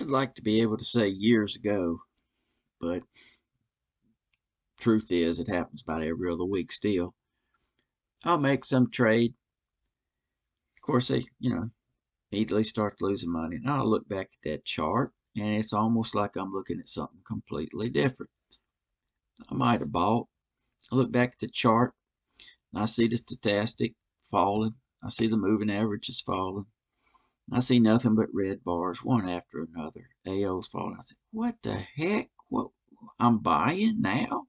I'd like to be able to say years ago, but truth is it happens about every other week still. I'll make some trade. Of course, they, immediately start losing money. And I'll look back at that chart, and it's almost like I'm looking at something completely different. I might have bought. I look back at the chart, and I see the stochastic falling. I see the moving averages falling. I see nothing but red bars, one after another. AO's falling. I said, what the heck? What? I'm buying now?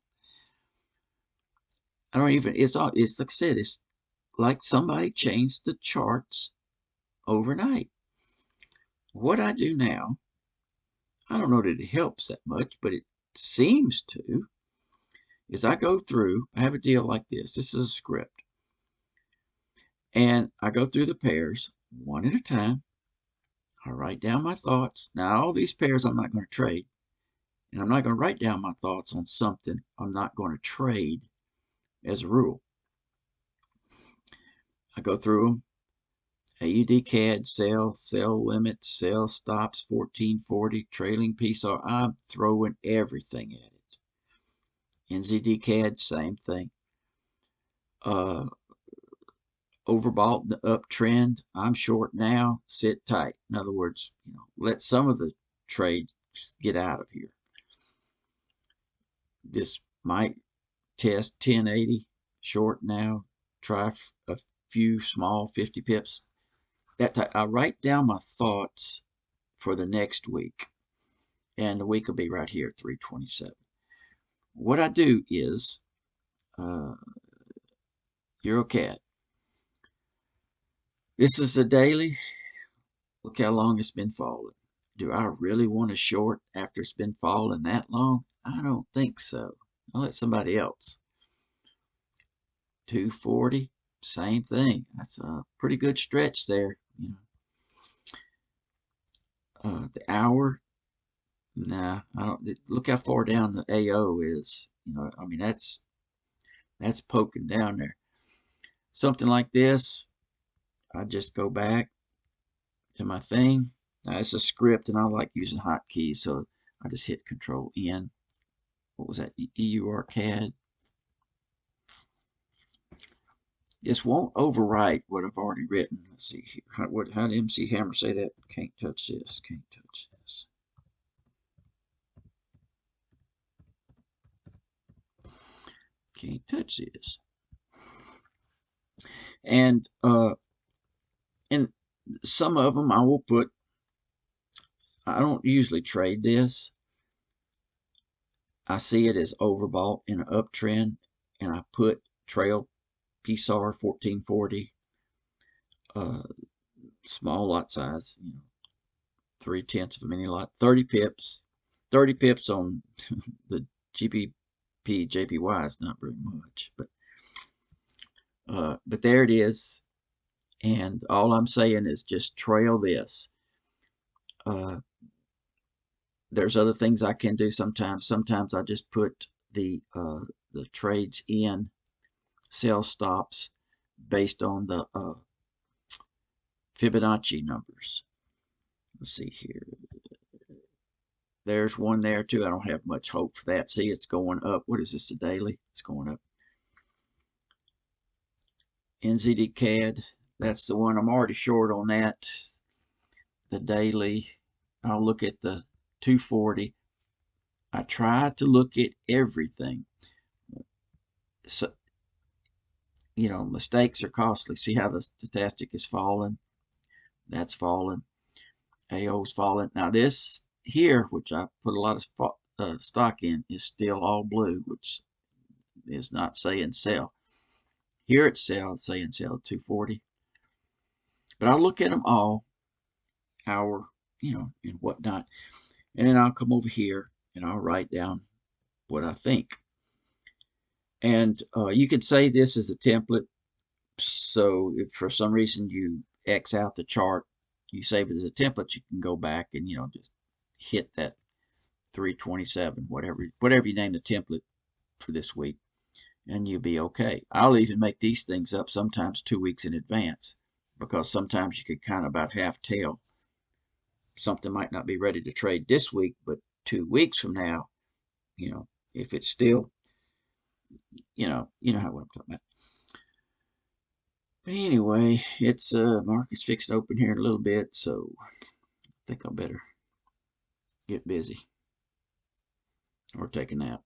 I don't even, it's like I said, it's like somebody changed the charts overnight. What I do now, I don't know that it helps that much, but it seems to, is I go through, I have a deal like this. This is a script. And I go through the pairs one at a time. I write down my thoughts. Now, all these pairs I'm not going to trade. And I'm not going to write down my thoughts on something I'm not going to trade as a rule. I go through them. AUD CAD, sell limits, sell stops, 1440, trailing PSR. I'm throwing everything at it. NZD CAD, same thing. Overbought the uptrend. I'm short now. Sit tight. In other words, let some of the trade get out of here. This might test 1080. Short now. Try a few small 50 pips. I write down my thoughts for the next week, and the week will be right here at 327. What I do is EuroCAD. This is a daily. Look how long it's been falling. Do I really want to short after it's been falling that long? I don't think so. I'll let somebody else. 240, same thing. That's a pretty good stretch there. The hour, nah, I don't. Look how far down the AO is. I mean that's poking down there. Something like this, I just go back to my thing. Now, it's a script, and I like using hotkeys, so I just hit Control N. What was that? EURCAD. This won't overwrite what I've already written. Let's see here. How did MC Hammer say that? Can't touch this. Can't touch this. Can't touch this. And some of them I will put. I don't usually trade this. I see it as overbought in an uptrend, and I put trail PSAR 1440, small lot size, 3/10 of a mini lot, 30 pips. 30 pips on the JPY is not very much, but there it is. And all I'm saying is just trail this. There's other things I can do sometimes. Sometimes I just put the trades in, sell stops based on the Fibonacci numbers. Let's see here. There's one there too. I don't have much hope for that. See, it's going up. What is this, a daily? It's going up. NZD CAD, that's the one I'm already short on that. The daily, I'll look at the 240. I try to look at everything. So, mistakes are costly. See how the stochastic is falling? That's falling. AO's falling. Now this here, which I put a lot of stock in, is still all blue, which is not saying sell. Here it's saying sell 240. But I'll look at them all, hour, and whatnot. And then I'll come over here and I'll write down what I think. And you could say this is a template. So if for some reason you X out the chart, you save it as a template, you can go back and, just hit that 327, whatever you name the template for this week, and you'll be okay. I'll even make these things up sometimes 2 weeks in advance, because sometimes you could kind of about half tell something might not be ready to trade this week, but 2 weeks from now, you know, if it's still, you know what I'm talking about. But anyway, it's market's fixed to open here in a little bit, so I think I better get busy or take a nap.